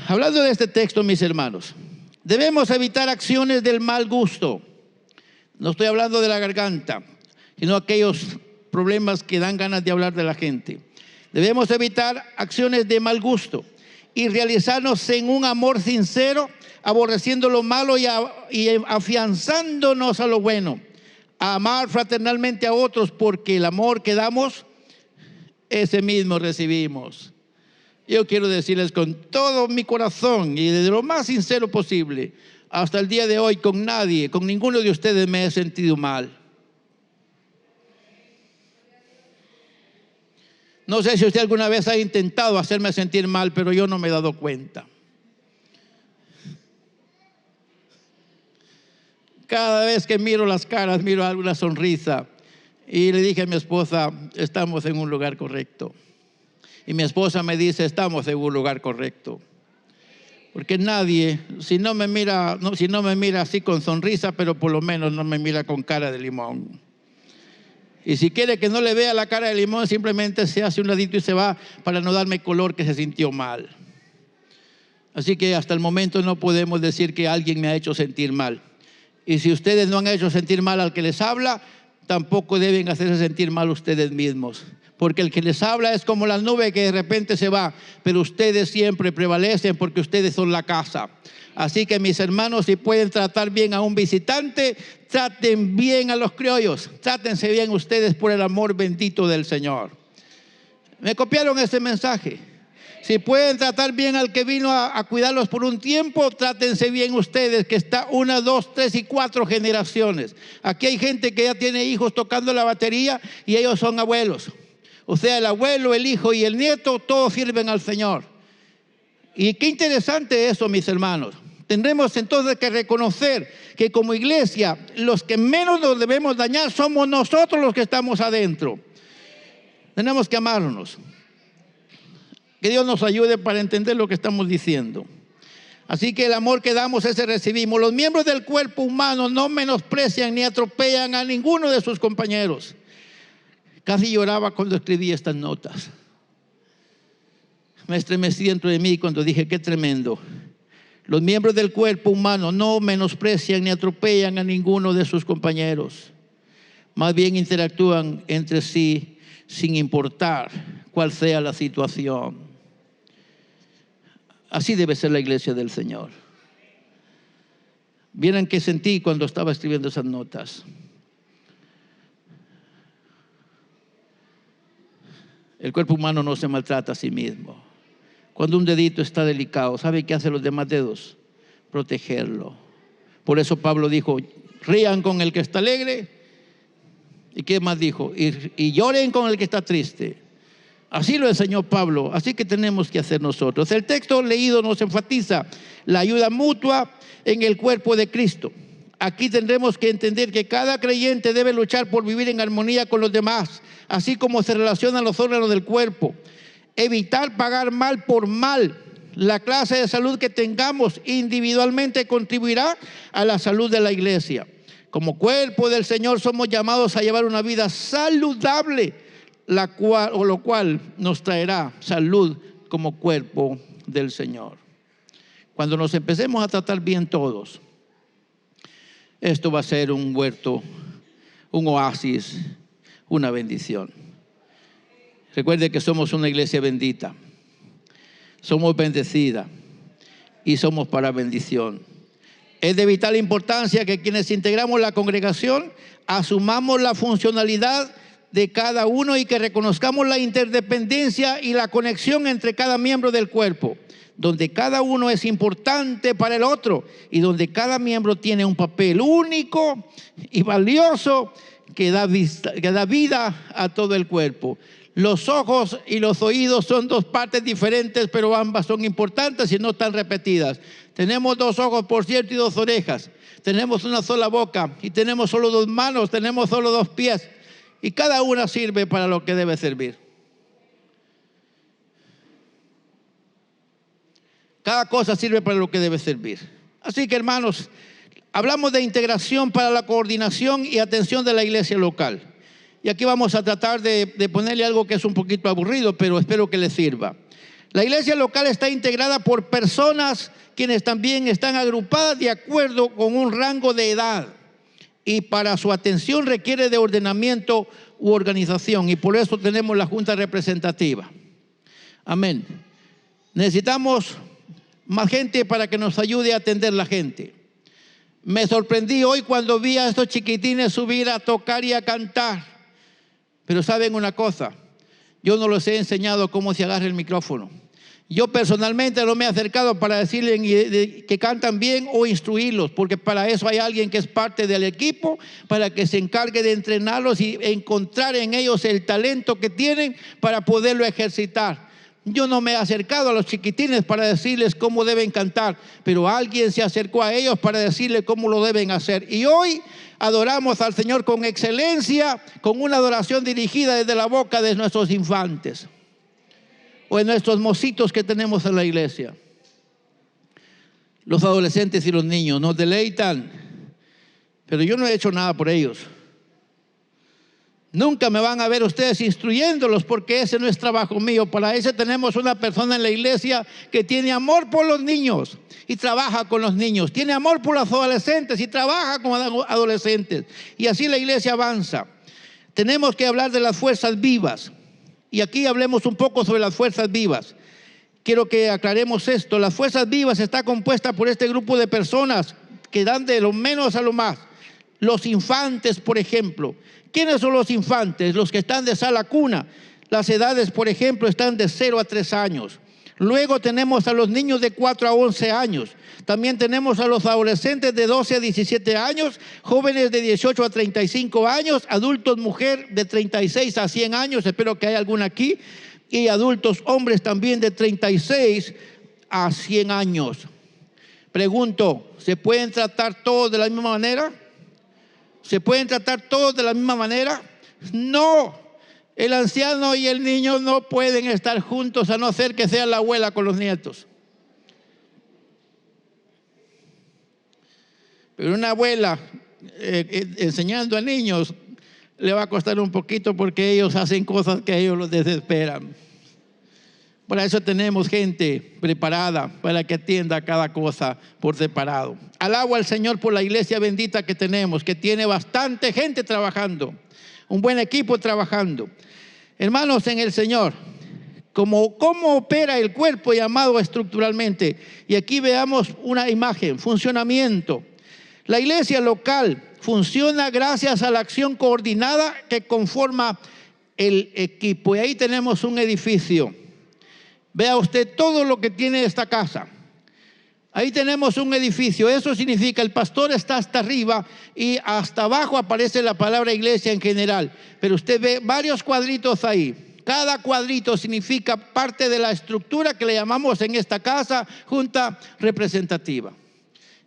Hablando de este texto, mis hermanos, debemos evitar acciones del mal gusto. No estoy hablando de la garganta, sino aquellos problemas que dan ganas de hablar de la gente. Debemos evitar acciones de mal gusto y realizarnos en un amor sincero, aborreciendo lo malo y afianzándonos a lo bueno. A amar fraternalmente a otros, porque el amor que damos, ese mismo recibimos. Yo quiero decirles con todo mi corazón y desde lo más sincero posible, hasta el día de hoy con nadie, con ninguno de ustedes me he sentido mal. No sé si usted alguna vez ha intentado hacerme sentir mal, pero yo no me he dado cuenta. Cada vez que miro las caras, miro alguna sonrisa. Y le dije a mi esposa, estamos en un lugar correcto. Y mi esposa me dice, estamos en un lugar correcto. Porque nadie, si no me mira así con sonrisa, pero por lo menos no me mira con cara de limón. Y si quiere que no le vea la cara de limón, simplemente se hace un ladito y se va para no darme color que se sintió mal. Así que hasta el momento no podemos decir que alguien me ha hecho sentir mal. Y si ustedes no han hecho sentir mal al que les habla, tampoco deben hacerse sentir mal ustedes mismos. Porque el que les habla es como la nube que de repente se va, pero ustedes siempre prevalecen porque ustedes son la casa. Así que mis hermanos, si pueden tratar bien a un visitante, traten bien a los criollos, trátense bien ustedes por el amor bendito del Señor. ¿Me copiaron ese mensaje? Si pueden tratar bien al que vino a cuidarlos por un tiempo, trátense bien ustedes, que está 1, 2, 3 y 4 generaciones. Aquí hay gente que ya tiene hijos tocando la batería y ellos son abuelos. O sea, el abuelo, el hijo y el nieto, todos sirven al Señor. Y qué interesante eso, mis hermanos. Tendremos entonces que reconocer que como iglesia, los que menos nos debemos dañar somos nosotros los que estamos adentro. Tenemos que amarnos. Que Dios nos ayude para entender lo que estamos diciendo. Así que el amor que damos, ese recibimos. Los miembros del cuerpo humano no menosprecian ni atropellan a ninguno de sus compañeros. Casi lloraba cuando escribí estas notas. Me estremecí dentro de mí cuando dije, qué tremendo. Los miembros del cuerpo humano no menosprecian ni atropellan a ninguno de sus compañeros. Más bien interactúan entre sí sin importar cuál sea la situación. Así debe ser la iglesia del Señor. Vieran qué sentí cuando estaba escribiendo esas notas. El cuerpo humano no se maltrata a sí mismo. Cuando un dedito está delicado, ¿sabe qué hacen los demás dedos? Protegerlo. Por eso Pablo dijo, rían con el que está alegre. ¿Y qué más dijo? Y lloren con el que está triste. Así lo enseñó Pablo, así que tenemos que hacer nosotros. El texto leído nos enfatiza la ayuda mutua en el cuerpo de Cristo. Aquí tendremos que entender que cada creyente debe luchar por vivir en armonía con los demás, así como se relacionan los órganos del cuerpo. Evitar pagar mal por mal. La clase de salud que tengamos individualmente contribuirá a la salud de la iglesia. Como cuerpo del Señor somos llamados a llevar una vida saludable, lo cual nos traerá salud como cuerpo del Señor. Cuando nos empecemos a tratar bien todos, esto va a ser un huerto, un oasis, una bendición. Recuerde que somos una iglesia bendita. Somos bendecida y somos para bendición. Es de vital importancia que quienes integramos la congregación asumamos la funcionalidad de cada uno y que reconozcamos la interdependencia y la conexión entre cada miembro del cuerpo, donde cada uno es importante para el otro y donde cada miembro tiene un papel único y valioso que da vida a todo el cuerpo. Los ojos y los oídos son dos partes diferentes, pero ambas son importantes y no están repetidas. Tenemos dos ojos, por cierto, y dos orejas. Tenemos una sola boca y tenemos solo dos manos, tenemos solo dos pies. Y cada una sirve para lo que debe servir. Cada cosa sirve para lo que debe servir. Así que, hermanos, hablamos de integración para la coordinación y atención de la iglesia local. Y aquí vamos a tratar de ponerle algo que es un poquito aburrido, pero espero que les sirva. La iglesia local está integrada por personas quienes también están agrupadas de acuerdo con un rango de edad. Y para su atención requiere de ordenamiento u organización. Y por eso tenemos la junta representativa. Amén. Necesitamos más gente para que nos ayude a atender la gente. Me sorprendí hoy cuando vi a estos chiquitines subir a tocar y a cantar. Pero saben una cosa, yo no les he enseñado cómo se agarra el micrófono. Yo personalmente no me he acercado para decirles que cantan bien o instruirlos, porque para eso hay alguien que es parte del equipo, para que se encargue de entrenarlos y encontrar en ellos el talento que tienen para poderlo ejercitar. Yo no me he acercado a los chiquitines para decirles cómo deben cantar, pero alguien se acercó a ellos para decirles cómo lo deben hacer. Y hoy adoramos al Señor con excelencia, con una adoración dirigida desde la boca de nuestros infantes o de nuestros mocitos que tenemos en la iglesia. Los adolescentes y los niños nos deleitan, pero yo no he hecho nada por ellos. Nunca me van a ver ustedes instruyéndolos porque ese no es trabajo mío. Para eso tenemos una persona en la iglesia que tiene amor por los niños y trabaja con los niños. Tiene amor por los adolescentes y trabaja con adolescentes. Y así la iglesia avanza. Tenemos que hablar de las fuerzas vivas. Y aquí hablemos un poco sobre las fuerzas vivas. Quiero que aclaremos esto. Las fuerzas vivas está compuesta por este grupo de personas que dan de lo menos a lo más. Los infantes, por ejemplo. ¿Quiénes son los infantes? Los que están de sala cuna. Las edades, por ejemplo, están de 0 a 3 años. Luego tenemos a los niños de 4 a 11 años. También tenemos a los adolescentes de 12 a 17 años, jóvenes de 18 a 35 años, adultos mujer de 36 a 100 años, espero que haya alguna aquí, y adultos hombres también de 36 a 100 años. Pregunto, ¿se pueden tratar todos de la misma manera? ¿Se pueden tratar todos de la misma manera? No, el anciano y el niño no pueden estar juntos a no ser que sea la abuela con los nietos. Pero una abuela enseñando a niños le va a costar un poquito porque ellos hacen cosas que a ellos los desesperan. Para eso tenemos gente preparada para que atienda cada cosa por separado. Alabo al Señor por la iglesia bendita que tenemos, que tiene bastante gente trabajando, un buen equipo trabajando. Hermanos en el Señor, ¿cómo opera el cuerpo llamado estructuralmente? Y aquí veamos una imagen, funcionamiento. La iglesia local funciona gracias a la acción coordinada que conforma el equipo. Y ahí tenemos un edificio. Vea usted todo lo que tiene esta casa. Ahí tenemos un edificio. Eso significa el pastor está hasta arriba y hasta abajo aparece la palabra iglesia en general. Pero usted ve varios cuadritos ahí. Cada cuadrito significa parte de la estructura que le llamamos en esta casa junta representativa.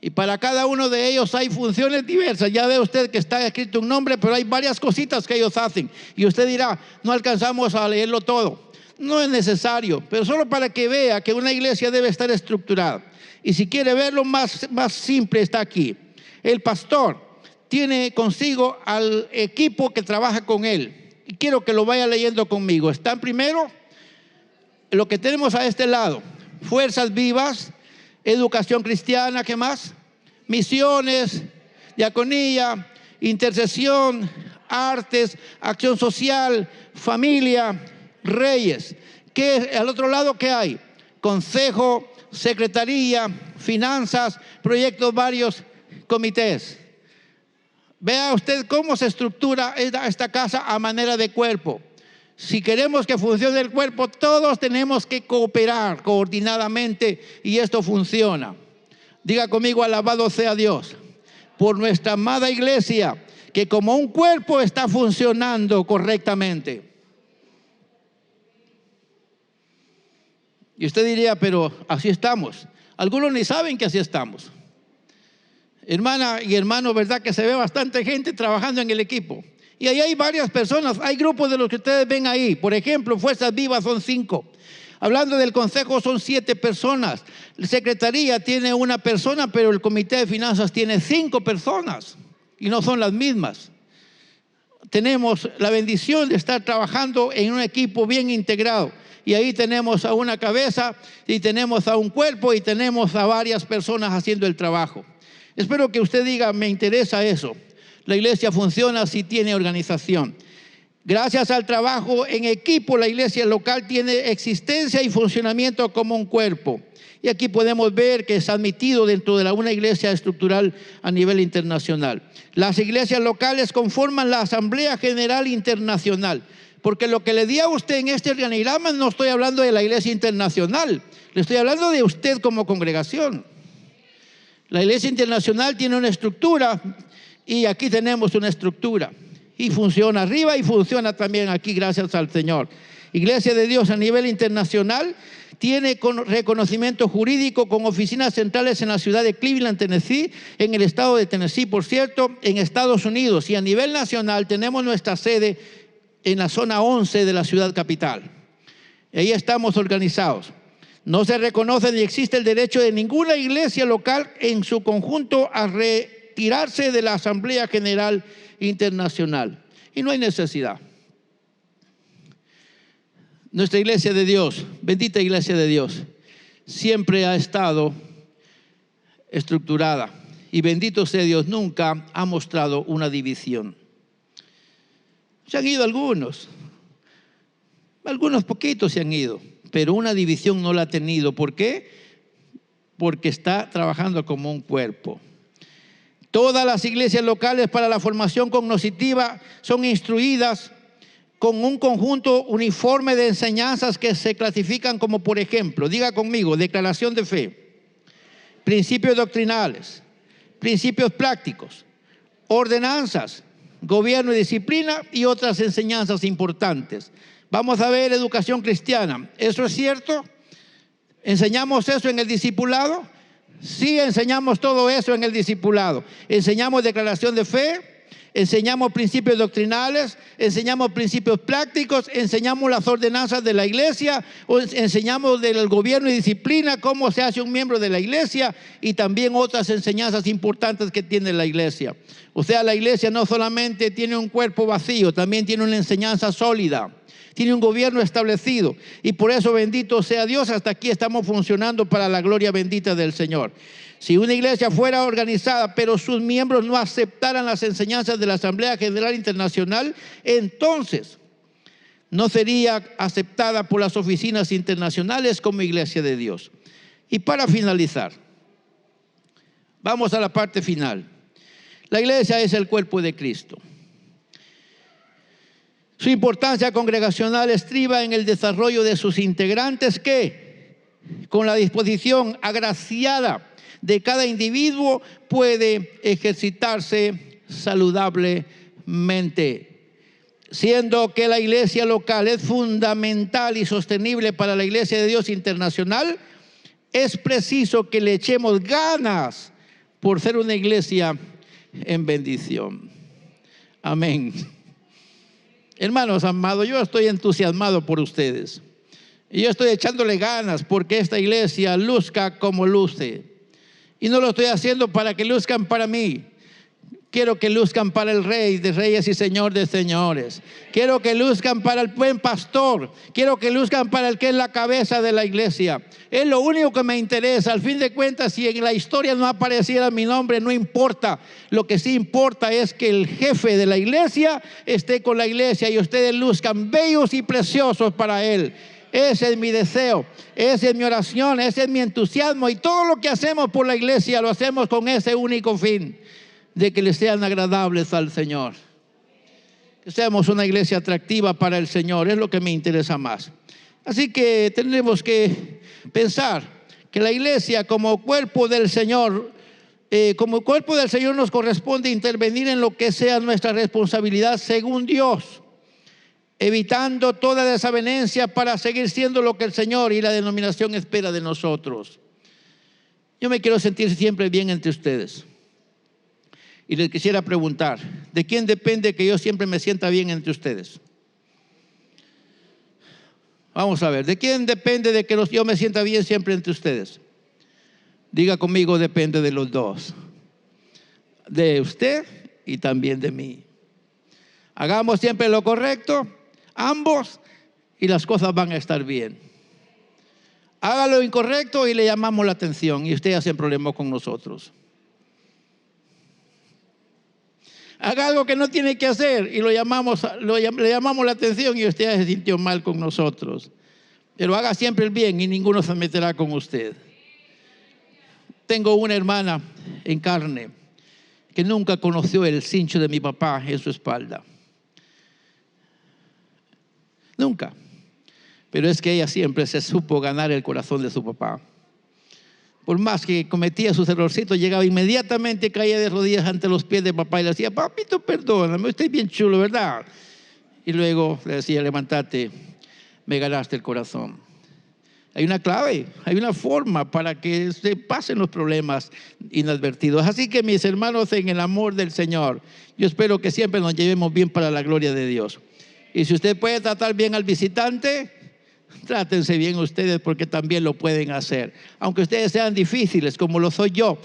Y para cada uno de ellos hay funciones diversas. Ya ve usted que está escrito un nombre, pero hay varias cositas que ellos hacen. Y usted dirá, no alcanzamos a leerlo todo. no es necesario, pero solo para que vea que una iglesia debe estar estructurada. Y si quiere verlo más simple, está aquí. El pastor tiene consigo al equipo que trabaja con él. Y quiero que lo vaya leyendo conmigo. Están primero lo que tenemos a este lado: fuerzas vivas, educación cristiana, ¿qué más? Misiones, diaconía, intercesión, artes, acción social, familia, reyes. ¿Qué, al otro lado qué hay? Consejo, secretaría, finanzas, proyectos varios, comités. Vea usted cómo se estructura esta casa a manera de cuerpo. Si queremos que funcione el cuerpo, todos tenemos que cooperar coordinadamente y esto funciona. Diga conmigo: alabado sea Dios por nuestra amada iglesia, que como un cuerpo está funcionando correctamente. Y usted diría: pero así estamos. Algunos ni saben que así estamos. Hermana y hermano, ¿verdad que se ve bastante gente trabajando en el equipo? Y ahí hay varias personas, hay grupos de los que ustedes ven ahí. Por ejemplo, Fuerzas Vivas son 5. Hablando del consejo son 7 personas. La secretaría tiene 1 persona, pero el comité de finanzas tiene 5 personas. Y no son las mismas. Tenemos la bendición de estar trabajando en un equipo bien integrado. Y ahí tenemos a una cabeza, y tenemos a un cuerpo, y tenemos a varias personas haciendo el trabajo. Espero que usted diga: me interesa eso. La iglesia funciona si tiene organización. Gracias al trabajo en equipo, la iglesia local tiene existencia y funcionamiento como un cuerpo. Y aquí podemos ver que es admitido dentro de una iglesia estructural a nivel internacional. Las iglesias locales conforman la Asamblea General Internacional. Porque lo que le di a usted en este organigrama, no estoy hablando de la iglesia internacional, le estoy hablando de usted como congregación. La iglesia internacional tiene una estructura y aquí tenemos una estructura. Y funciona arriba y funciona también aquí, gracias al Señor. Iglesia de Dios a nivel internacional tiene reconocimiento jurídico con oficinas centrales en la ciudad de Cleveland, Tennessee, en el estado de Tennessee, por cierto, en Estados Unidos. Y a nivel nacional tenemos nuestra sede en la zona 11 de la ciudad capital. Ahí estamos organizados. No se reconoce ni existe el derecho de ninguna iglesia local en su conjunto a retirarse de la Asamblea General Internacional. Y no hay necesidad. Nuestra iglesia de Dios, bendita iglesia de Dios, siempre ha estado estructurada. Y bendito sea Dios, nunca ha mostrado una división. Se han ido algunos poquitos se han ido, pero una división no la ha tenido. ¿Por qué? Porque está trabajando como un cuerpo. Todas las iglesias locales para la formación cognitiva son instruidas con un conjunto uniforme de enseñanzas que se clasifican como, por ejemplo, diga conmigo: declaración de fe, principios doctrinales, principios prácticos, ordenanzas, gobierno y disciplina y otras enseñanzas importantes. Vamos a ver educación cristiana. ¿Eso es cierto? ¿Enseñamos eso en el discipulado? Sí, enseñamos todo eso en el discipulado. Enseñamos declaración de fe, enseñamos principios doctrinales, enseñamos principios prácticos, enseñamos las ordenanzas de la iglesia, enseñamos del gobierno y disciplina, cómo se hace un miembro de la iglesia, y también otras enseñanzas importantes que tiene la iglesia. O sea, la iglesia no solamente tiene un cuerpo vacío, también tiene una enseñanza sólida, tiene un gobierno establecido, y por eso bendito sea Dios, hasta aquí estamos funcionando para la gloria bendita del Señor. Si una iglesia fuera organizada, pero sus miembros no aceptaran las enseñanzas de la Asamblea General Internacional, entonces no sería aceptada por las oficinas internacionales como iglesia de Dios. Y para finalizar, vamos a la parte final. La iglesia es el cuerpo de Cristo. Su importancia congregacional estriba en el desarrollo de sus integrantes que, con la disposición agraciada de cada individuo, puede ejercitarse saludablemente. Siendo que la iglesia local es fundamental y sostenible para la iglesia de Dios internacional, es preciso que le echemos ganas por ser una iglesia en bendición. Amén. Hermanos amados, yo estoy entusiasmado por ustedes. Y yo estoy echándole ganas porque esta iglesia luzca como luce. Y no lo estoy haciendo para que luzcan para mí. Quiero que luzcan para el Rey de Reyes y Señor de Señores. Quiero que luzcan para el buen pastor. Quiero que luzcan para el que es la cabeza de la iglesia. Es lo único que me interesa. Al fin de cuentas, si en la historia no apareciera mi nombre, no importa. Lo que sí importa es que el jefe de la iglesia esté con la iglesia y ustedes luzcan bellos y preciosos para él. Ese es mi deseo, esa es mi oración, ese es mi entusiasmo. Y todo lo que hacemos por la iglesia lo hacemos con ese único fin, de que le sean agradables al Señor. Que seamos una iglesia atractiva para el Señor, es lo que me interesa más. Así que tenemos que pensar que la iglesia como cuerpo del Señor, nos corresponde intervenir en lo que sea nuestra responsabilidad según Dios, evitando toda desavenencia para seguir siendo lo que el Señor y la denominación espera de nosotros. Yo me quiero sentir siempre bien entre ustedes. Y les quisiera preguntar, ¿de quién depende que yo siempre me sienta bien entre ustedes? Vamos a ver, ¿de quién depende de que yo me sienta bien siempre entre ustedes? Diga conmigo, depende de los dos. De usted y también de mí. Hagamos siempre lo correcto, ambos, y las cosas van a estar bien. Haga lo incorrecto y le llamamos la atención y usted hace problemas con nosotros. Haga algo que no tiene que hacer y le llamamos la atención y usted se sintió mal con nosotros. Pero haga siempre el bien y ninguno se meterá con usted. Tengo una hermana en carne que nunca conoció el cincho de mi papá en su espalda. Nunca. Pero es que ella siempre se supo ganar el corazón de su papá. Por más que cometía sus errorcitos, llegaba inmediatamente, caía de rodillas ante los pies de papá y le decía, papito, perdóname, usted es bien chulo, ¿verdad? Y luego le decía, levántate, me ganaste el corazón. Hay una clave, hay una forma para que se pasen los problemas inadvertidos. Así que mis hermanos, en el amor del Señor, yo espero que siempre nos llevemos bien para la gloria de Dios. Y si usted puede tratar bien al visitante, trátense bien ustedes porque también lo pueden hacer. Aunque ustedes sean difíciles como lo soy yo,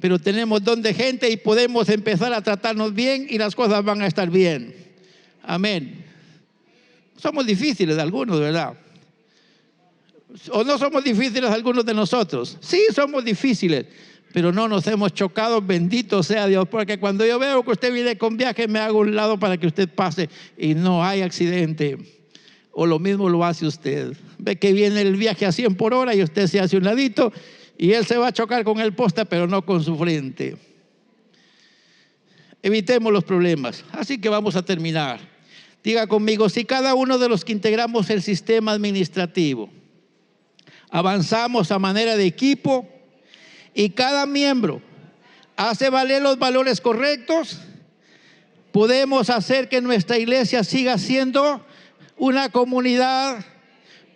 pero tenemos don de gente y podemos empezar a tratarnos bien y las cosas van a estar bien. Amén. Somos difíciles algunos, ¿verdad? ¿O no somos difíciles algunos de nosotros? Sí, somos difíciles, pero no nos hemos chocado, bendito sea Dios, porque cuando yo veo que usted viene con viaje, me hago un lado para que usted pase y no hay accidente. O lo mismo lo hace usted. Ve que viene el viaje a 100 por hora y usted se hace un ladito y él se va a chocar con el poste, pero no con su frente. Evitemos los problemas. Así que vamos a terminar. Diga conmigo, si cada uno de los que integramos el sistema administrativo avanzamos a manera de equipo y cada miembro hace valer los valores correctos, podemos hacer que nuestra iglesia siga siendo una comunidad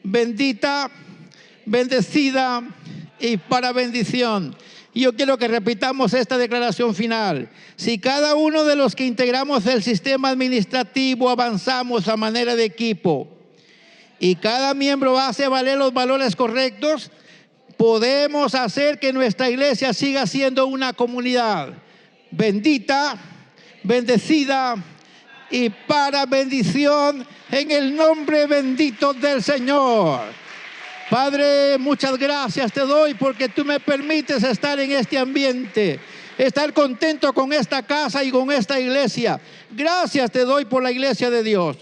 bendita, bendecida y para bendición. Y yo quiero que repitamos esta declaración final. Si cada uno de los que integramos el sistema administrativo avanzamos a manera de equipo y cada miembro hace valer los valores correctos, podemos hacer que nuestra iglesia siga siendo una comunidad bendita, bendecida y para bendición en el nombre bendito del Señor. Padre, muchas gracias te doy porque tú me permites estar en este ambiente, estar contento con esta casa y con esta iglesia. Gracias te doy por la iglesia de Dios.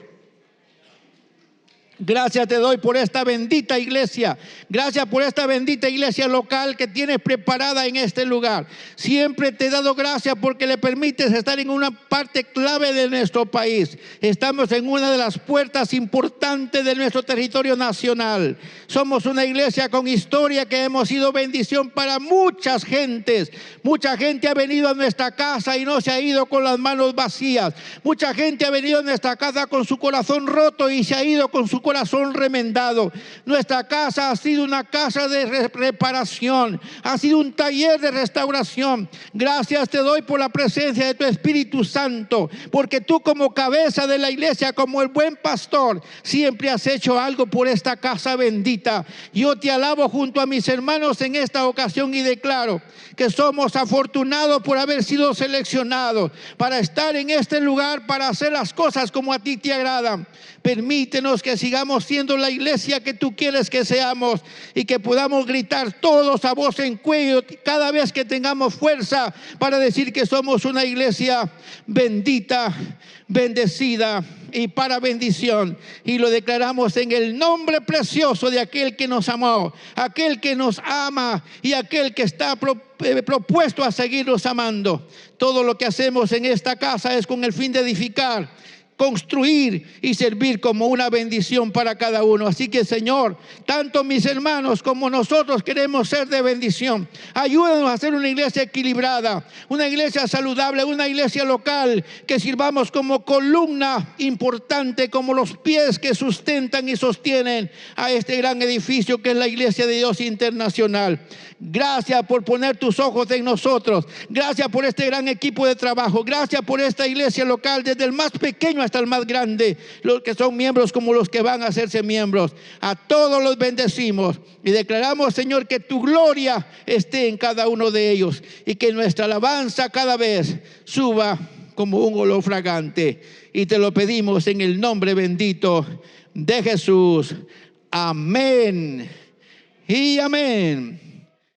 Gracias te doy por esta bendita iglesia. Gracias por esta bendita iglesia local que tienes preparada en este lugar. Siempre te he dado gracias porque le permites estar en una parte clave de nuestro país. Estamos en una de las puertas importantes de nuestro territorio nacional. Somos una iglesia con historia que hemos sido bendición para muchas gentes. Mucha gente ha venido a nuestra casa y no se ha ido con las manos vacías. Mucha gente ha venido a nuestra casa con su corazón roto y se ha ido con su corazón corazón remendado. Nuestra casa ha sido una casa de reparación, ha sido un taller de restauración. Gracias te doy por la presencia de tu Espíritu Santo, porque tú como cabeza de la iglesia, como el buen pastor, siempre has hecho algo por esta casa bendita. Yo te alabo junto a mis hermanos en esta ocasión y declaro que somos afortunados por haber sido seleccionados para estar en este lugar, para hacer las cosas como a ti te agradan. Permítenos que sigamos siendo la iglesia que tú quieres que seamos y que podamos gritar todos a voz en cuello cada vez que tengamos fuerza para decir que somos una iglesia bendita, bendecida y para bendición. Y lo declaramos en el nombre precioso de aquel que nos amó, aquel que nos ama y aquel que está propuesto a seguirnos amando. Todo lo que hacemos en esta casa es con el fin de edificar, construir y servir como una bendición para cada uno. Así que, Señor, tanto mis hermanos como nosotros queremos ser de bendición. Ayúdanos a hacer una iglesia equilibrada, una iglesia saludable, una iglesia local, que sirvamos como columna importante, como los pies que sustentan y sostienen a este gran edificio que es la Iglesia de Dios Internacional. Gracias por poner tus ojos en nosotros. Gracias por este gran equipo de trabajo. Gracias por esta iglesia local, desde el más pequeño hasta el más grande, los que son miembros como los que van a hacerse miembros. A todos los bendecimos y declaramos, Señor, que tu gloria esté en cada uno de ellos y que nuestra alabanza cada vez suba como un olor fragante. Y te lo pedimos en el nombre bendito de Jesús. Amén y amén.